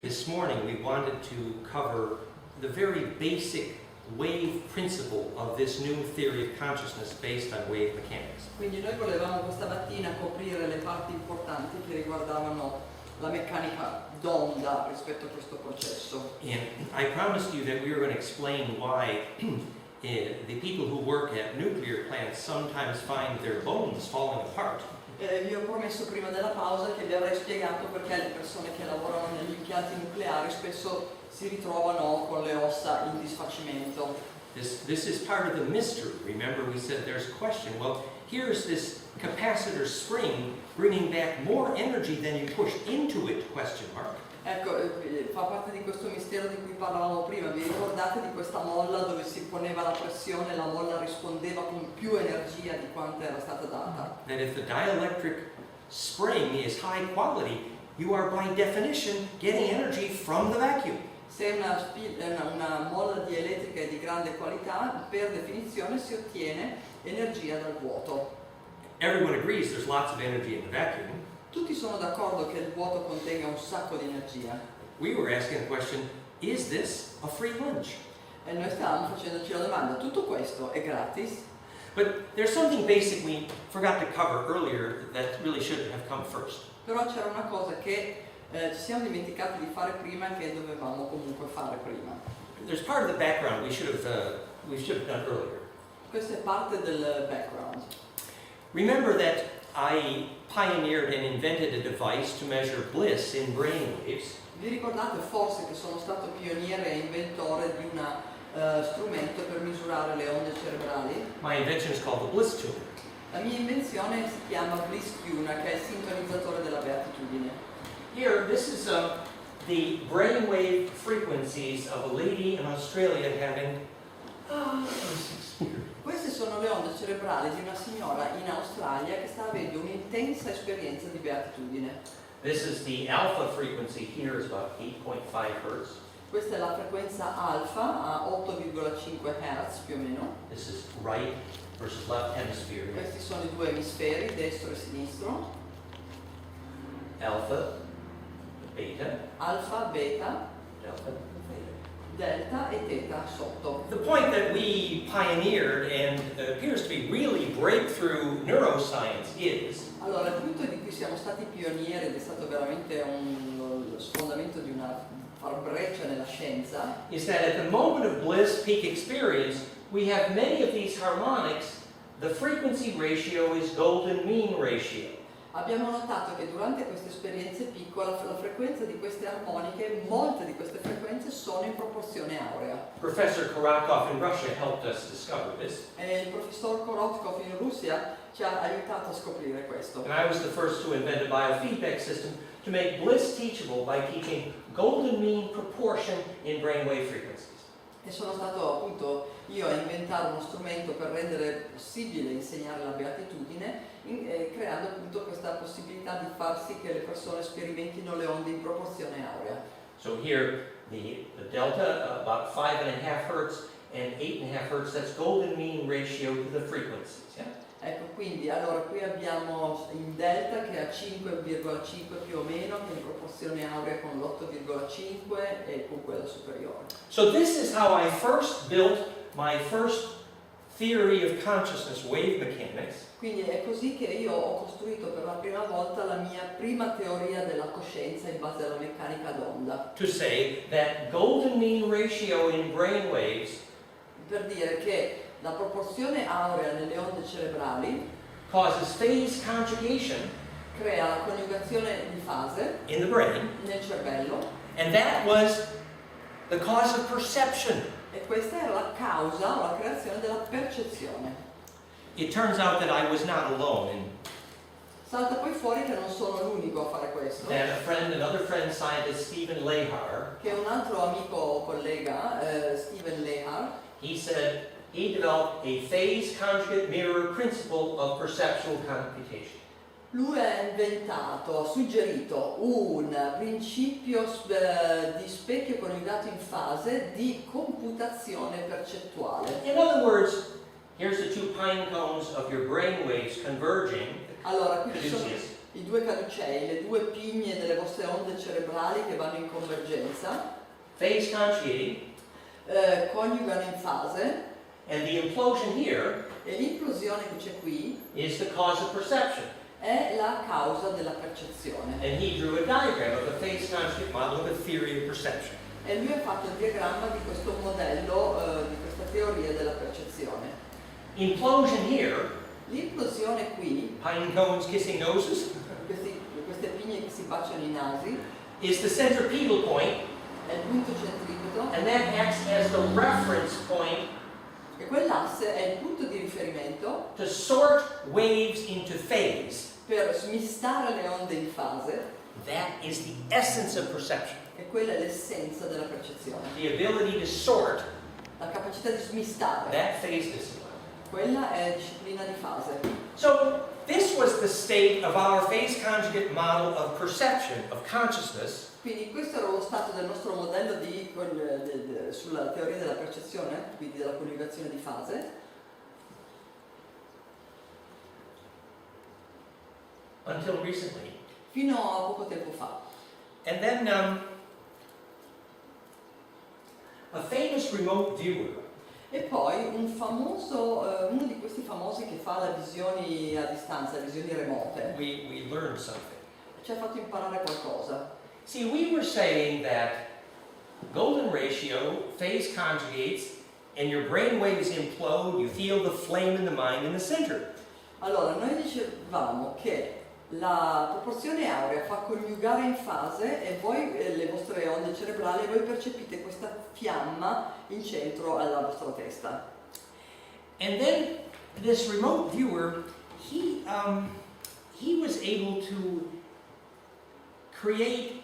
This morning we wanted to cover the very basic wave principle of this new theory of consciousness based on wave mechanics. Quindi noi volevamo questa mattina coprire le parti importanti che riguardavano la meccanica d'onda rispetto a questo processo. And I promised you that we were going to explain why the people who work at nuclear plants sometimes find their bones falling apart. Vi ho promesso prima della pausa che vi avrei spiegato perché le persone che lavorano negli impianti nucleari spesso si ritrovano con le ossa in disfacimento. This is part of the mystery. Remember we said there's a question. Well, here's this capacitor spring bringing back more energy than you push into it, question mark. Ecco, fa parte di questo mistero di cui parlavamo prima. Vi ricordate di questa molla dove si poneva la pressione e la molla rispondeva con più energia di quanto era stata data? That if the dielectric spring is high quality, you are by definition getting energy from the vacuum. Se una molla dielettrica è di grande qualità, per definizione si ottiene energia dal vuoto. Everyone agrees there's lots of energy in the vacuum. Tutti sono d'accordo che il vuoto contenga un sacco di energia. We were asking the question, is this a free lunch? E noi stavamo facendoci la domanda, tutto questo è gratis? But there's something basic we forgot to cover earlier that really should have come first. Però c'era una cosa che ci siamo dimenticati di fare prima e che dovevamo comunque fare prima. There's part of the background we should have done earlier. Questa è parte del background. Remember that I pioneered and invented a device to measure bliss in brainwaves. Vi ricordate forse che sono stato pioniere e inventore di uno strumento per misurare le onde cerebrali? My invention is called the Bliss Tuner. La mia invenzione si chiama Bliss Tuner, che è il sintonizzatore della beatitudine. Here, this is the brainwave frequencies of a lady in Australia having Queste sono le onde cerebrali di una signora in Australia che sta avendo un'intensa esperienza di beatitudine. This is the alpha frequency here is about 8.5 Hertz. Questa è la frequenza alfa a 8,5 Hz più o meno. This is right versus left hemisphere. Questi sono i due emisferi, destro e sinistro. Alpha, beta, Alfa, beta, delta, theta. delta e teta sotto. The point that we pioneered and appears to be really breakthrough neuroscience is Allora, il punto di cui siamo stati pionieri ed è stato veramente lo sfondamento di una far breccia nella scienza is that at the moment of bliss peak experience, we have many of these harmonics. The frequency ratio is golden mean ratio. abbiamo notato che durante queste esperienze piccole la frequenza di queste armoniche, molte di queste frequenze sono in proporzione aurea. Professor Karakov in Russia helped us discover this. E il professor Korotkov in Russia ci ha aiutato a scoprire questo. And I was the first to invent a biofeedback system to make bliss teachable by teaching golden mean proportion in brainwave frequencies. E sono stato appunto io a inventare uno strumento per rendere possibile insegnare la beatitudine, creando appunto questa possibilità di far sì che le persone sperimentino le onde in proporzione aurea. So here, the delta, about 5.5 Hertz and 8.5 Hertz, that's golden mean ratio to the frequencies. Yeah? Ecco, quindi allora qui abbiamo il delta che è a 5,5 più o meno, che è in proporzione aurea con l'8,5 e con quella superiore. So this is how I first built my first theory of consciousness, wave mechanics. Quindi è così che io ho costruito per la prima volta la mia prima teoria della coscienza in base alla meccanica d'onda. To say that golden mean ratio in brainwaves Per dire che la proporzione aurea nelle onde cerebrali causes phase conjugation crea la coniugazione di fase in the brain, nel cervello and that was the cause of perception. e questa era la causa o la creazione della percezione. It turns out that I was not alone, and Salta poi fuori che non sono l'unico a fare questo, that another friend scientist, Stephen Lehar, che un altro amico o collega, Steven Lehar, he said he developed a phase conjugate mirror principle of perceptual computation. lui ha inventato, ha suggerito un principio di specchio coniugato in fase di computazione percettuale. In other words, here's the two pine cones of your brain waves converging. Allora, qui ci sono Produces i due caducei, le due pigne delle vostre onde cerebrali che vanno in convergenza, phase conjugating, coniugano in fase, and the implosion here e l'implosione che c'è qui is the cause of perception. è la causa della percezione. And he drew a diagram of the phase conjugate model of a theory of perception. E lui ha fatto il diagramma di questo modello, di questa teoria della percezione. Implosion here, L'implosione qui, pine cones kissing noses, queste pigne che si baciano i nasi, is the centripetal point, è il punto centripeto, and that acts as the reference point e quell'asse è il punto di riferimento to sort waves into phase. per smistare le onde in fase, That is the essence of perception. e quella è l'essenza della percezione. The ability to sort La capacità di smistare, that phase discipline. quella è disciplina di fase. So this was the state of our phase conjugate model of perception, of consciousness, Quindi questo era lo stato del nostro modello sulla teoria della percezione, quindi della coniugazione di fase, until recently. fino a poco tempo fa. And then a famous remote viewer E poi uno di questi famosi che fa le visioni a distanza, le visioni remote, we learned something. ci ha fatto imparare qualcosa. See, we were saying that golden ratio, phase conjugates, and your brain waves implode, you feel the flame in the mind in the center. Allora, noi dicevamo che la proporzione aurea fa coniugare in fase e voi, le vostre onde cerebrali, voi percepite questa fiamma in centro alla vostra testa. And then this remote viewer, he was able to create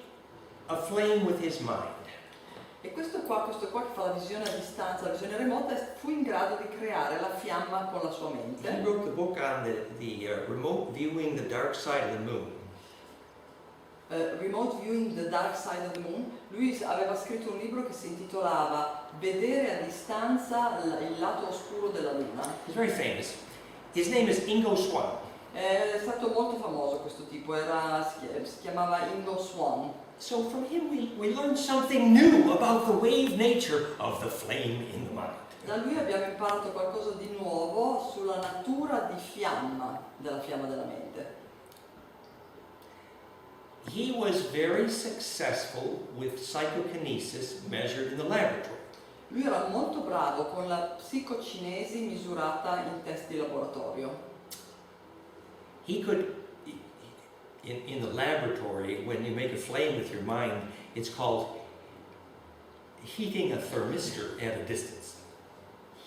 a flame with his mind. E questo qua che fa la visione a distanza, la visione remota, fu in grado di creare la fiamma con la sua He mente. wrote the book on the remote viewing the dark side of the moon. Remote Viewing the Dark Side of the Moon. Lui aveva scritto un libro che si intitolava Vedere a distanza il lato oscuro della luna. He's very famous. His name is Ingo Swann. È stato molto famoso questo tipo, si chiamava Ingo Swann. So from him we learned something new about the wave nature of the flame in the mind. Da lui abbiamo imparato qualcosa di nuovo sulla natura di fiamma, della fiamma della mente. He was very successful with psychokinesis measured in the laboratory. Lui era molto bravo con la psicocinesi misurata in test di laboratorio. He could, in the laboratory, when you make a flame with your mind, it's called heating a thermistor at a distance.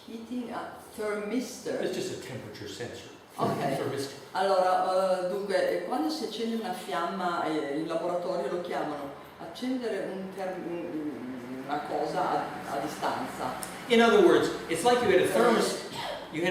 Heating a thermistor. It's just a temperature sensor. Ok. Thermistor. Allora, dunque, quando si accende una fiamma in laboratorio lo chiamano accendere una cosa a distanza. In other words, it's like you had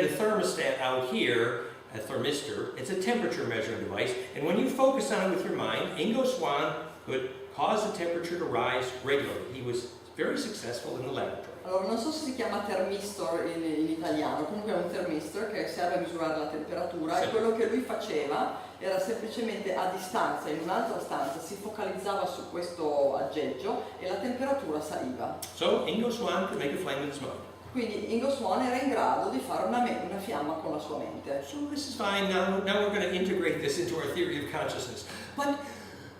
a thermostat out here, a thermistor. It's a temperature measuring device, and when you focus on it with your mind, Ingo Swann could cause the temperature to rise regularly. He was very successful in the laboratory. Allora, non so se si chiama thermistor in italiano, comunque è un thermistor che serve a misurare la temperatura, e quello che lui faceva era semplicemente a distanza, in un'altra stanza, si focalizzava su questo aggeggio e la temperatura saliva. So Ingo Swann could make a flame with his mind. Quindi Ingo Swann era in grado di fare una fiamma con la sua mente. So this is fine. Now we're going to integrate this into our theory of consciousness. But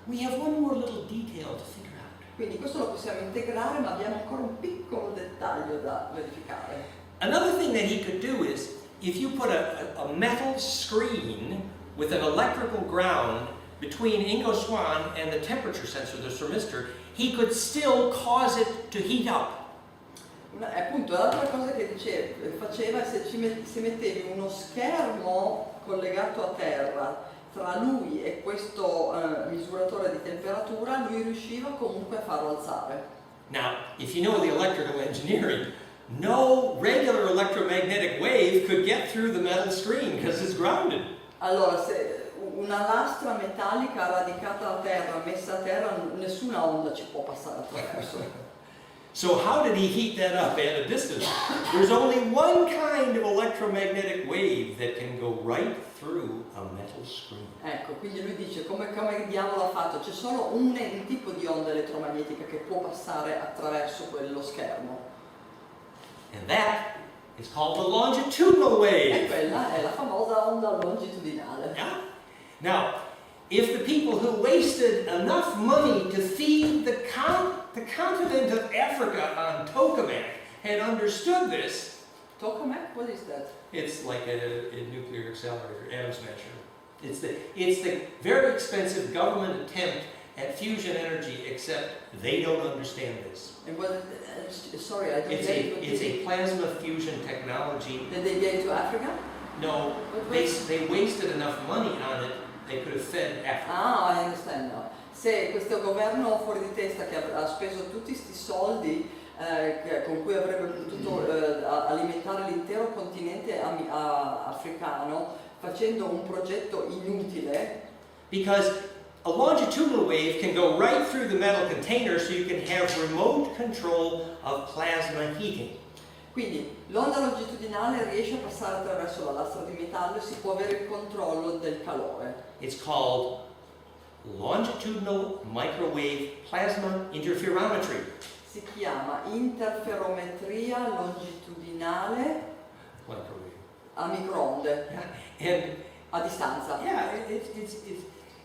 we have one more little detail to figure out. Quindi questo lo possiamo integrare, ma abbiamo ancora un piccolo dettaglio da verificare. Another thing that he could do is, if you put a metal screen with an electrical ground between Ingo Swann and the temperature sensor, the thermistor, he could still cause it to heat up. Appunto, l'altra cosa che faceva è se mettevi uno schermo collegato a terra tra lui e questo misuratore di temperatura, lui riusciva comunque a farlo alzare. Now, if you know the electrical engineering, no regular electromagnetic wave could get through the metal screen because it's grounded. Allora, se una lastra metallica radicata a terra, messa a terra, nessuna onda ci può passare attraverso. So how did he heat that up at a distance? There's only one kind of electromagnetic wave that can go right through a metal screen. Ecco, quindi lui dice come diavolo ha fatto? C'è solo un tipo di onda elettromagnetica che può passare attraverso quello schermo. And that is called the longitudinal wave. E quella è la famosa onda longitudinale. Yeah? Now, if the people who wasted enough money to feed the continent of Africa on tokamak had understood this, Tokamak? What is that? it's like a nuclear accelerator, atom smasher. It's the very expensive government attempt at fusion energy, except they don't understand this. And what, sorry, I don't It's get it. a plasma fusion technology. Did they get to Africa? No, they wasted enough money on it, they could have fed Africa. Ah, I understand now. Se questo governo fuori di testa che ha speso tutti questi soldi con cui avrebbe potuto alimentare l'intero continente africano facendo un progetto inutile. Because a longitudinal wave can go right through the metal container, so you can have remote control of plasma heating. Quindi l'onda longitudinale riesce a passare attraverso la lastra di metallo e si può avere il controllo del calore. It's called longitudinal microwave plasma interferometry. Si chiama interferometria longitudinale Microwave. a microonde, And a distanza. yeah,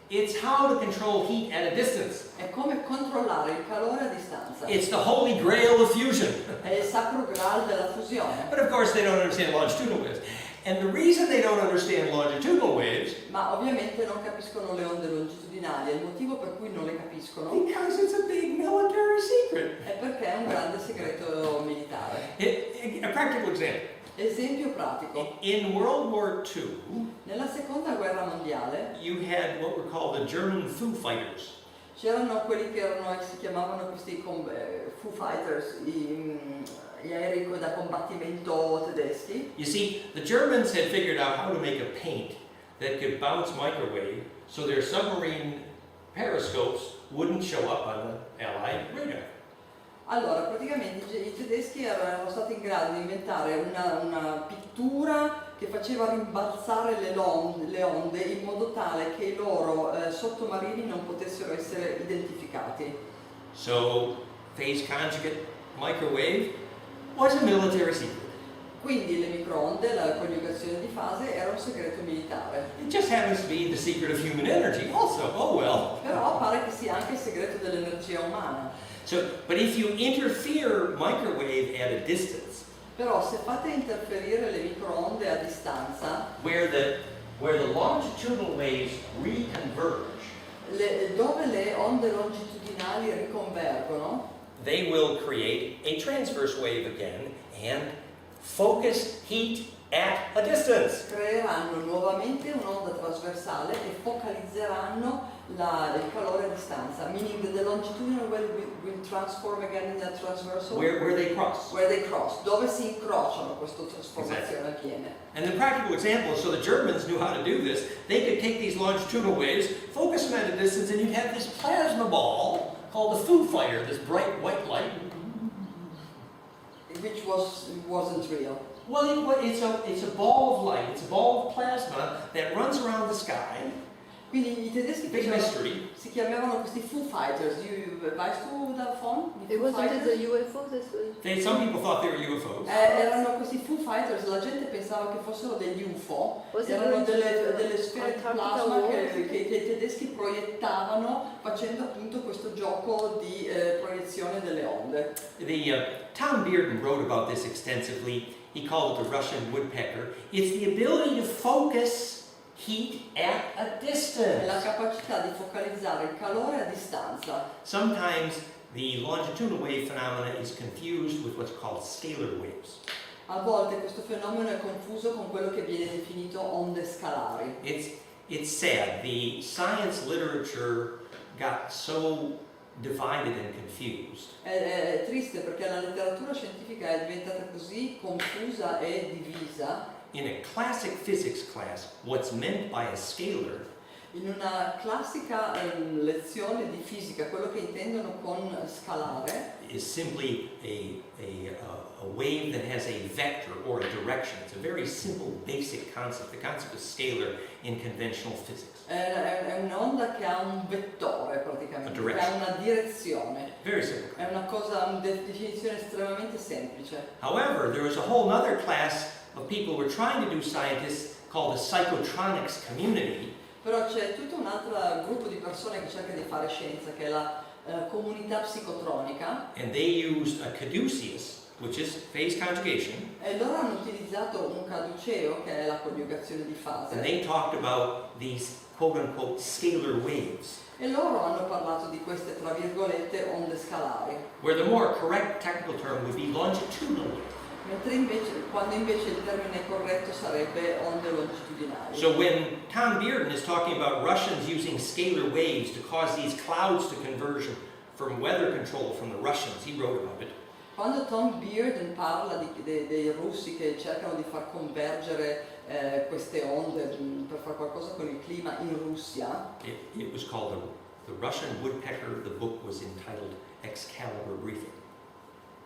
it's how to control heat at a distance. È come controllare il calore a distanza. It's the holy grail of fusion. È il sacro graal della fusione. But of course they don't understand longitudinal waves. And the reason they don't understand longitudinal waves, Ma ovviamente non capiscono le onde longitudinali e il motivo per cui non le capiscono because it's a big military secret. è perché è un grande segreto militare. A practical example. Esempio pratico. In World War II, Nella seconda guerra mondiale you had what were called the German Foo Fighters. c'erano quelli che si chiamavano questi Foo Fighters, gli aerei da combattimento tedeschi. You see, the Germans had figured out how to make a paint that could bounce microwave so their submarine periscopes wouldn't show up on the Allied radar. Allora, praticamente i tedeschi erano stati in grado di inventare una pittura che faceva rimbalzare le onde in modo tale che i loro sottomarini non potessero essere identificati. So, phase conjugate microwave was a military secret. Quindi le microonde, la coniugazione di fase, era un segreto militare. It just happens to be the secret of human energy also. Oh well. Però pare che sia anche il segreto dell'energia umana. So, but if you interfere microwave at a distance, Però se fate interferire le microonde a distanza, where the longitudinal waves reconverge, dove le onde longitudinali riconvergono, they will create a transverse wave again and focus heat at a distance. creeranno nuovamente un'onda trasversale e focalizzeranno il calore a distanza, meaning that the longitudinal wave will transform again in a transversal Where they cross. where they cross, dove si incrociano questa trasformazione avviene. And the practical example, so the Germans knew how to do this, they could take these longitudinal waves, focus them at a distance, and you'd have this plasma ball called the Foo Fighter, this bright white light. Which wasn't real. Well, it's a ball of light, it's a ball of plasma that runs around the sky. Quindi i tedeschi Big mystery. si chiamavano questi Foo Fighters. Weißt du davon? It wasn't a UFO, Some people thought they were UFOs. Erano questi Foo Fighters, la gente pensava che fossero degli UFO, erano delle sfere di plasma che i tedeschi proiettavano facendo appunto questo gioco di proiezione delle onde. Tom Bearden wrote about this extensively. He called it the Russian woodpecker. It's the ability to focus heat at a È distance. la capacità di focalizzare il calore a distanza. Sometimes the longitudinal wave phenomena is confused with what's called scalar waves. A volte questo fenomeno è confuso con quello che viene definito onde scalari. It's sad. The science literature got so divided and confused. È triste perché la letteratura scientifica è diventata così confusa e divisa. In a classic physics class, what's meant by a scalar In una classica lezione di fisica, quello che intendono con scalare is simply a wave that has a vector or a direction. It's a very simple, basic concept. The concept of scalar in conventional physics. È un'onda che ha un vettore praticamente, che ha una direzione. Very simple. È una cosa, una definizione estremamente semplice. However, there was a whole other class of people who were trying to do scientists called the psychotronics community. Però c'è tutto un altro gruppo di persone che cerca di fare scienza, che è la comunità psicotronica. And they used a caduceus, which is phase conjugation. E loro hanno utilizzato un caduceo, che è la coniugazione di fase. And they talked about these quote-unquote scalar waves. E loro hanno parlato di queste, tra virgolette, onde scalari. Where the more correct technical term would be longitudinal wave. Mentre invece, quando invece il termine corretto sarebbe onde longitudinali. So when Tom Bearden is talking about Russians using scalar waves to cause these clouds to converge from weather control from the Russians, he wrote about it. Quando Tom Bearden parla dei russi che cercano di far convergere queste onde per fare qualcosa con il clima in Russia, It was called the Russian Woodpecker. The book was entitled Excalibur Briefing.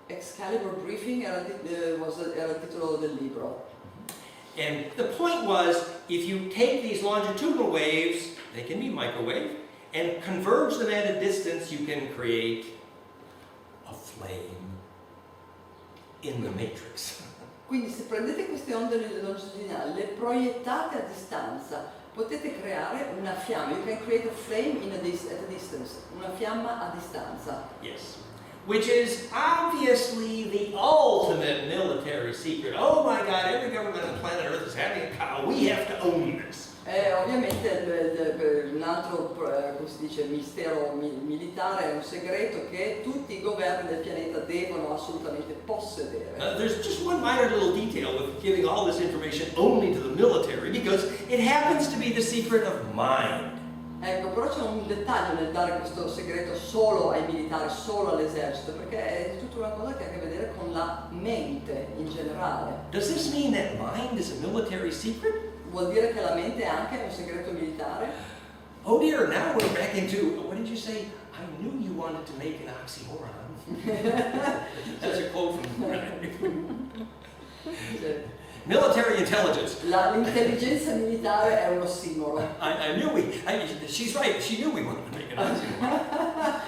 Excalibur Briefing era il titolo del libro. And the point was, if you take these longitudinal waves, they can be microwave, and converge them at a distance, you can create a flame in the matrix. Quindi se prendete queste onde longitudinali, le proiettate a distanza, potete creare una fiamma. You can create a flame at a distance. Una fiamma a distanza. Yes. Which is obviously the ultimate military secret. Oh my God, every government on planet Earth is having a cow. We have to own this. Ovviamente un altro, come si dice, mistero militare, è un segreto che tutti i governi del pianeta devono assolutamente possedere. There's just one minor little detail with giving all this information only to the military, because it happens to be the secret of mind. Ecco, però c'è un dettaglio nel dare questo segreto solo ai militari, solo all'esercito, perché è tutta una cosa che ha a che vedere con la mente in generale. Does this mean that mind is a military secret? Vuol dire che la mente è anche un segreto militare? Oh dear, now we're back into, what did you say? I knew you wanted to make an oxymoron. That's a quote from military intelligence. L'intelligenza militare è un ossimoro. I knew she's right, she knew we wanted to make an oxymoron.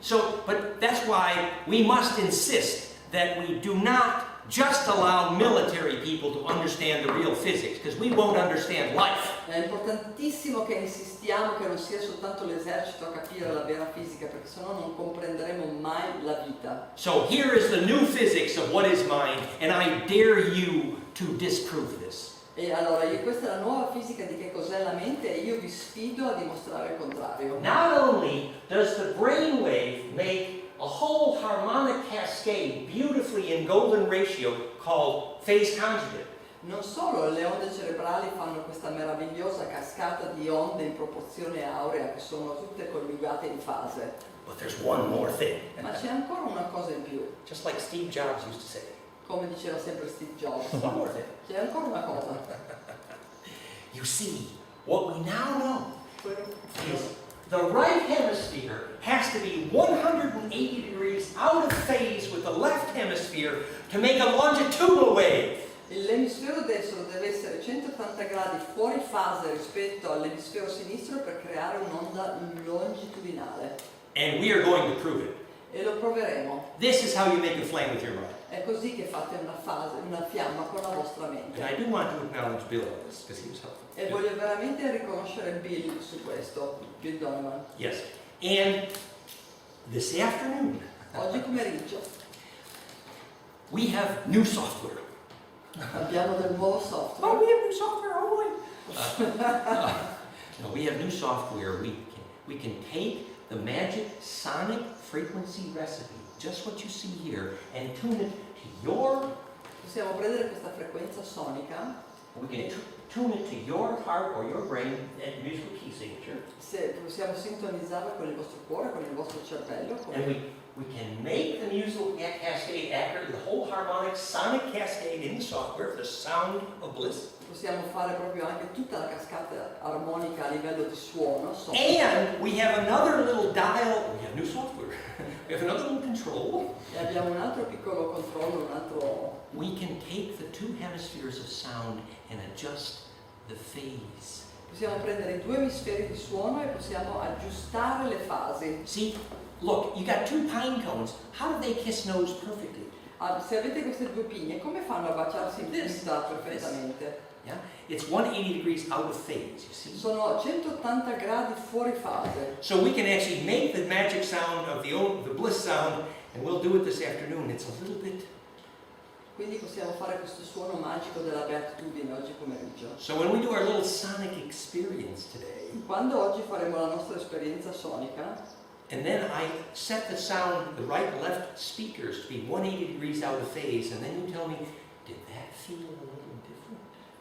So, but that's why we must insist that we do not just allow military people to understand the real physics, because we won't understand life. È importantissimo che insistiamo che non sia soltanto l'esercito a capire la vera fisica, perché sennò non comprenderemo mai la vita. So here is the new physics of what is mind, and I dare you to disprove this. E allora, questa è la nuova fisica di che cos'è la mente, e io vi sfido a dimostrare il contrario. Not only does the brainwave make a whole harmonic cascade beautifully in golden ratio called phase conjugate. Non solo le onde cerebrali fanno questa meravigliosa cascata di onde in proporzione aurea che sono tutte coniugate in fase. But there's one more thing. Ma c'è ancora una cosa in più. Just like Steve Jobs used to say. Come diceva sempre Steve Jobs. One more thing. C'è ancora una cosa. You see, what we now know is the right hemisphere has to be 180 degrees out of phase with the left hemisphere to make a longitudinal wave. L'emisfero destro deve essere 180 gradi fuori fase rispetto all'emisfero sinistro per creare un'onda longitudinale. And we are going to prove it. E lo proveremo. This is how you make a flame with your mind. È così che fate una fiamma con la vostra And mente. I do want to acknowledge Bill on this, because he was helpful. E voglio veramente riconoscere Bill su questo, Bill Donovan. Yes. And this afternoon, Oggi pomeriggio we have new software. abbiamo del nuovo Oh, software. we have new software. Oh boy. No, we have new software. We can take the magic sonic frequency recipe, just what you see here, and tune it to your. Possiamo prendere questa frequenza sonica, We can tune it to your heart or your brain at musical key signature, se possiamo sintonizzarla con il vostro cuore, con il vostro cervello, and we can make the musical cascade accurate, the whole harmonic sonic cascade in the software, the sound of bliss. possiamo fare proprio anche tutta la cascata armonica a livello di suono. And we have another little dial. We have new software. We have another little control. E abbiamo un altro piccolo controllo, un altro... We can take the two hemispheres of sound and adjust the phase. Possiamo prendere i due emisferi di suono e possiamo aggiustare le fasi. See, look, you got two pine cones. How do they kiss nose perfectly? Se avete queste due pigne, come fanno a baciarsi in punta perfettamente? Yeah, it's 180 degrees out of phase, you see. Sono 180 gradi fuori fase. So we can actually make the magic sound of the bliss sound, and we'll do it this afternoon. It's a little bit. Quindi possiamo fare questo suono magico della beatitudine oggi pomeriggio. So when we do our little sonic experience today, Quando oggi faremo la nostra esperienza sonica, and then I set the sound, the right and left speakers to be 180 degrees out of phase, and then you tell me, did that feel a little different?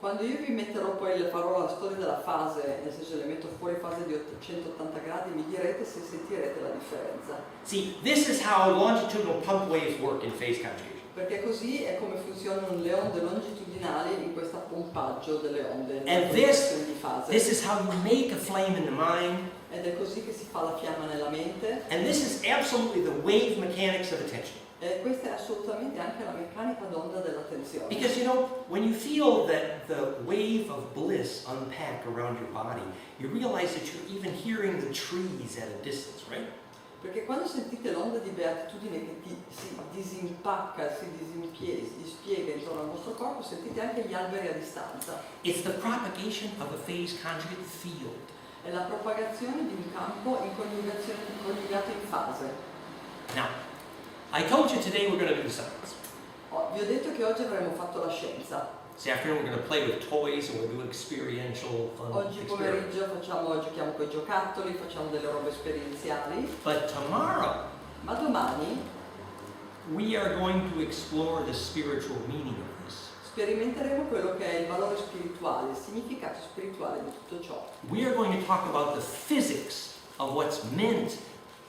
quando io vi metterò poi le parole, la storia della fase, nel senso le metto fuori fase di 180 gradi, mi direte se sentirete la differenza. See, this is how longitudinal pump waves work in phase conjugation. Perché così è come funzionano le onde longitudinali in questo pompaggio delle onde, nella And this posizione di fase. is how you make a flame in the mind, Ed è così che si fa la fiamma nella mente. and this is absolutely the wave mechanics of attention. E questa è assolutamente anche la meccanica d'onda dell'attenzione. Because you know, when you feel that the wave of bliss unpack around your body, you realize that you're even hearing the trees at a distance, right? Perché quando sentite l'onda di beatitudine che si disimpacca, si dispiega intorno al vostro corpo, sentite anche gli alberi a distanza. It's the propagation of a phase conjugate field. È la propagazione di un campo in coniugato in fase. Now, I told you today we're going to do science. Vi ho detto che oggi avremmo fatto la scienza. This afternoon we're going to play with toys and we'll do experiential fun Oggi experiments. pomeriggio giochiamo con i giocattoli, facciamo delle robe esperienziali. But tomorrow Ma domani we are going to explore the spiritual meaning of this. sperimenteremo quello che è il valore spirituale, il significato spirituale di tutto ciò. We are going to talk about the physics of what's meant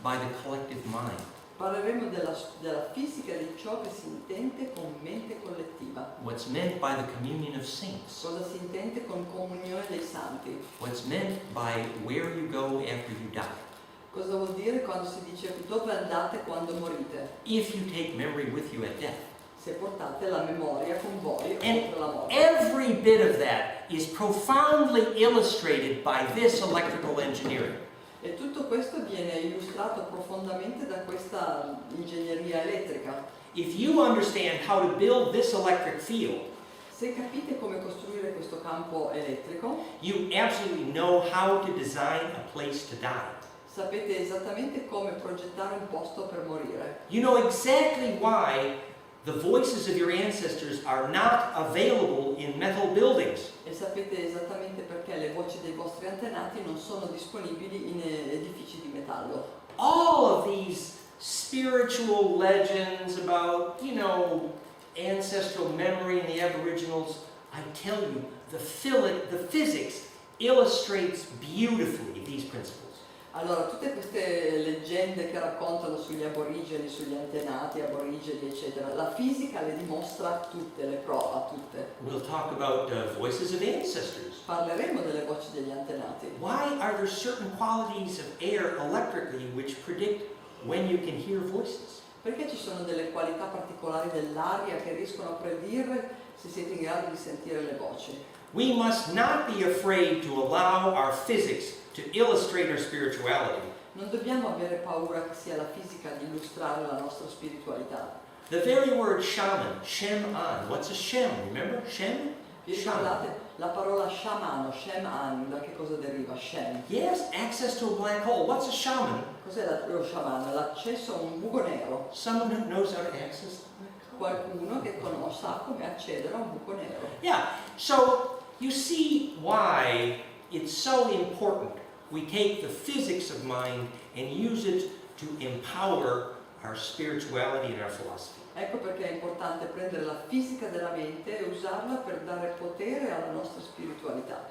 by the collective mind. Parleremo della fisica di ciò che si intende con mente collettiva. What's meant by the communion of saints. Cosa si intende con comunione dei santi? What's meant by where you go after you die. Cosa vuol dire quando si dice dove andate quando morite? If you take memory with you at death. Se portate la memoria con voi And oltre la morte. every bit of that is profoundly illustrated by this electrical engineering. E tutto questo viene illustrato profondamente da questa ingegneria elettrica. If you understand how to build this electric field, Se capite come costruire questo campo elettrico, you absolutely know how to design a place to die. sapete esattamente come progettare un posto per morire. You know exactly why the voices of your ancestors are not available in metal buildings. E sapete esattamente perché le voci dei vostri antenati non sono disponibili in edifici di metallo. All of these spiritual legends about, you know, ancestral memory in the Aboriginals, I tell you, the physics illustrates beautifully these principles. Allora, tutte queste leggende che raccontano sugli aborigeni, sugli antenati aborigeni, eccetera, la fisica le dimostra tutte, le prova tutte. We'll talk about voices of ancestors. Parleremo delle voci degli antenati. Why are there certain qualities of air electrically which predict when you can hear voices? Perché ci sono delle qualità particolari dell'aria che riescono a predire se siete in grado di sentire le voci. We must not be afraid to allow our physics to illustrate our spirituality. Non dobbiamo avere paura che sia la fisica ad illustrare la nostra spiritualità. The very word shaman, shem-an, what's a shem? Remember? Shem? Vi ricordate la parola sciamano, Shem-an, da che cosa deriva? Shem. Yes, access to a black hole. What's a shaman? Cos'è lo sciamano? L'accesso a un buco nero. Someone who knows how to access the black hole. Qualcuno che sa come accedere a un buco nero. Yeah, so you see why it's so important we take the physics of mind and use it to empower our spirituality and our philosophy. Ecco perché è importante prendere la fisica della mente e usarla per dare potere alla nostra spiritualità.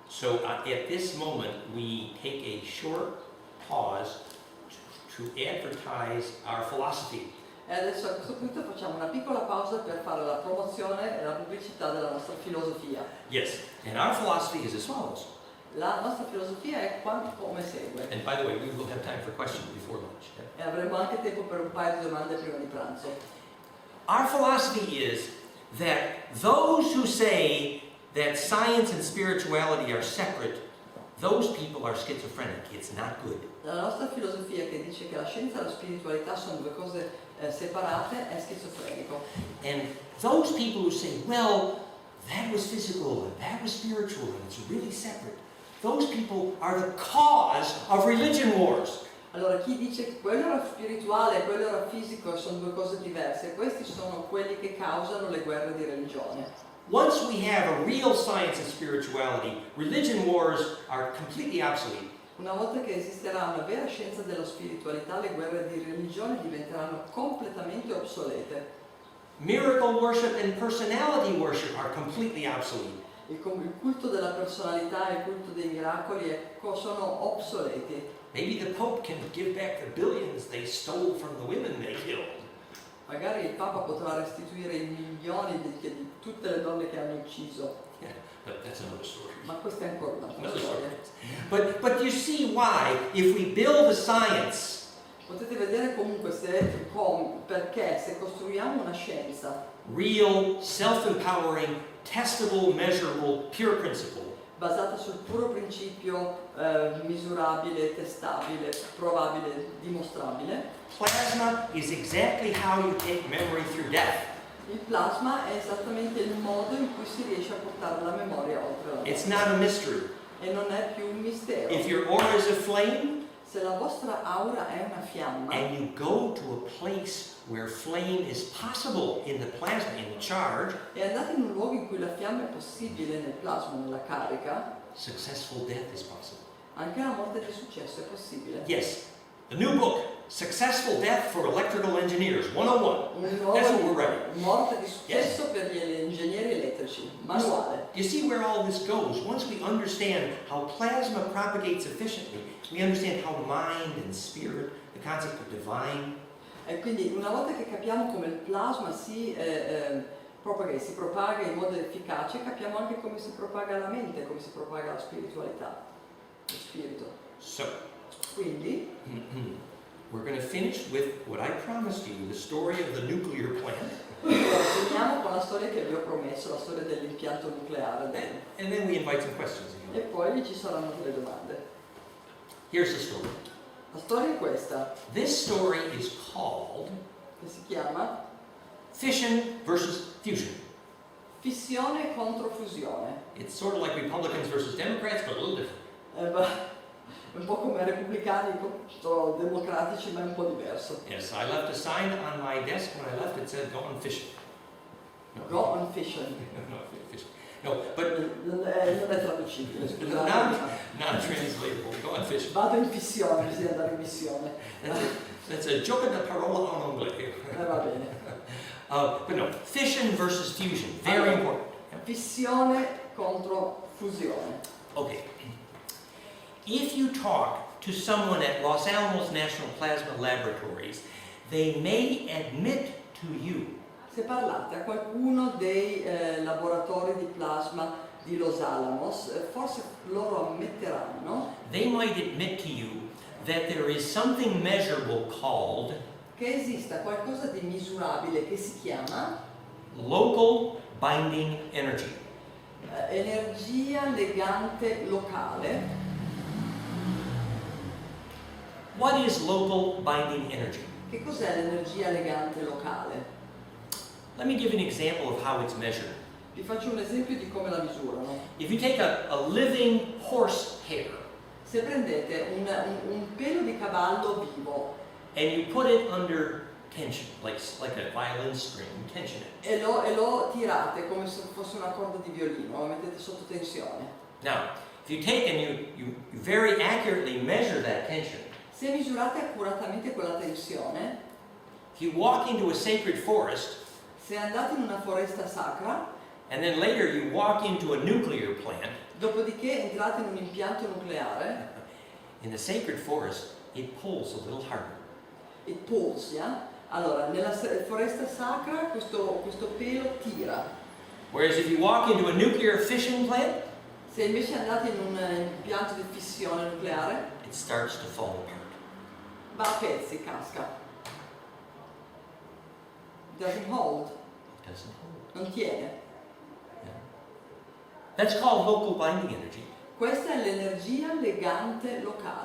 So at this moment we take a short pause to advertise our philosophy. E adesso a questo punto facciamo una piccola pausa per fare la promozione e la pubblicità della nostra filosofia. Yes, and our philosophy is as follows. La nostra filosofia è come segue. And by the way, we will have time for questions before lunch. E avremo anche tempo per un paio di domande prima di pranzo. Our philosophy is that those who say that science and spirituality are separate, those people are schizophrenic. It's not good. La nostra filosofia che dice che la scienza e la spiritualità sono due cose separate è schizofrenico. And those people who say, well, that was physical and that was spiritual and it's really separate, those people are the cause of religion wars. Allora chi dice che quello era spirituale e quello era fisico e sono due cose diverse, questi sono quelli che causano le guerre di religione. Once we have a real science and spirituality, religion wars are completely obsolete. Una volta che esisterà una vera scienza della spiritualità, le guerre di religione diventeranno completamente obsolete. Miracle worship and personality worship are completely obsolete. Il culto della personalità e il culto dei miracoli sono obsoleti. Maybe the Pope can give back the billions they stole from the women they killed. Magari il Papa potrà restituire i milioni di tutte le donne che hanno ucciso. Yeah, but that's another story. Ma questa è ancora un'altra Another storia. story. But you see why, if we build a science, Potete vedere comunque perché se costruiamo una scienza real, self-empowering, testable, measurable, pure principle, basata sul puro principio misurabile, testabile, provabile, dimostrabile, plasma is exactly how you take memory through death. il plasma è esattamente il modo in cui si riesce a portare la memoria oltre la It's morte. not a mystery. E non è più un mistero. If your aura is a flame, Se la vostra aura è una fiamma and you go to a place where flame is possible in the plasma, in the charge, e andate in un luogo in cui la fiamma è possibile nel plasma, nella carica, successful death is possible. anche la morte di successo è possibile. Yes, the new book, Successful Death for Electrical Engineers 101. Un nuovo That's what we're libro, writing. morte di successo per gli ingegneri elettrici, manuale. You see where all this goes? Once we understand how plasma propagates efficiently, we understand how mind and spirit, the concept of divine, E quindi una volta che capiamo come il plasma si propaga in modo efficace, capiamo anche come si propaga la mente, come si propaga la spiritualità, lo spirito. so Quindi we're going to finish with what I promised you, the story of the nuclear plant. finiamo con la storia che vi ho promesso, la storia dell'impianto nucleare. And then we invite some questions. E poi ci saranno delle domande. Here's the story. La storia è questa, This story is called che si chiama Fission versus Fusion. fissione contro fusione. It's sort of like Republicans versus Democrats, but a little different. È un po' come repubblicani contro democratici, ma è un po' diverso. Yes, I left a sign on my desk when I left. It said, "Go on fishing." No, Go on fishing. no, fishing. No, but Non è traducibile, scusate. non-translatable. Go on fishing. Vado in fissione, bisogna andare in missione. That's a gioco di parola en anglais. Va bene. But no, fission versus fusion, very important. Fissione contro fusione. Okay. If you talk to someone at Los Alamos National Plasma Laboratories, they may admit to you Se parlate a qualcuno dei laboratori di plasma di Los Alamos, forse loro ammetteranno they might admit to you that there is something measurable called che esista qualcosa di misurabile che si chiama local binding energy. energia legante locale. What is local binding energy? Che cos'è l'energia legante locale? Let me give an example of how it's measured. Vi faccio un esempio di come la misurano. If you take a living horse hair Se prendete un pelo di cavallo vivo and you put it under tension, like a violin string, tension it. e lo tirate come se fosse una corda di violino, lo mettete sotto tensione. Now, if you take and you very accurately measure that tension, Se misurate accuratamente quella tensione, if you walk into a sacred forest se andate in una foresta sacra, and then later you walk into a nuclear plant, dopodiché entrate in un impianto nucleare, in the sacred forest, it pulls a little harder. it pulls, yeah? Allora, nella foresta sacra questo pelo tira. Whereas if you walk into a nuclear fission plant, Se invece andate in un impianto di fissione nucleare, it starts to fall apart. va a pezzi, casca. It doesn't hold, It doesn't hold. non tiene. Yeah. That's called local binding energy. Questa è l'energia legante locale.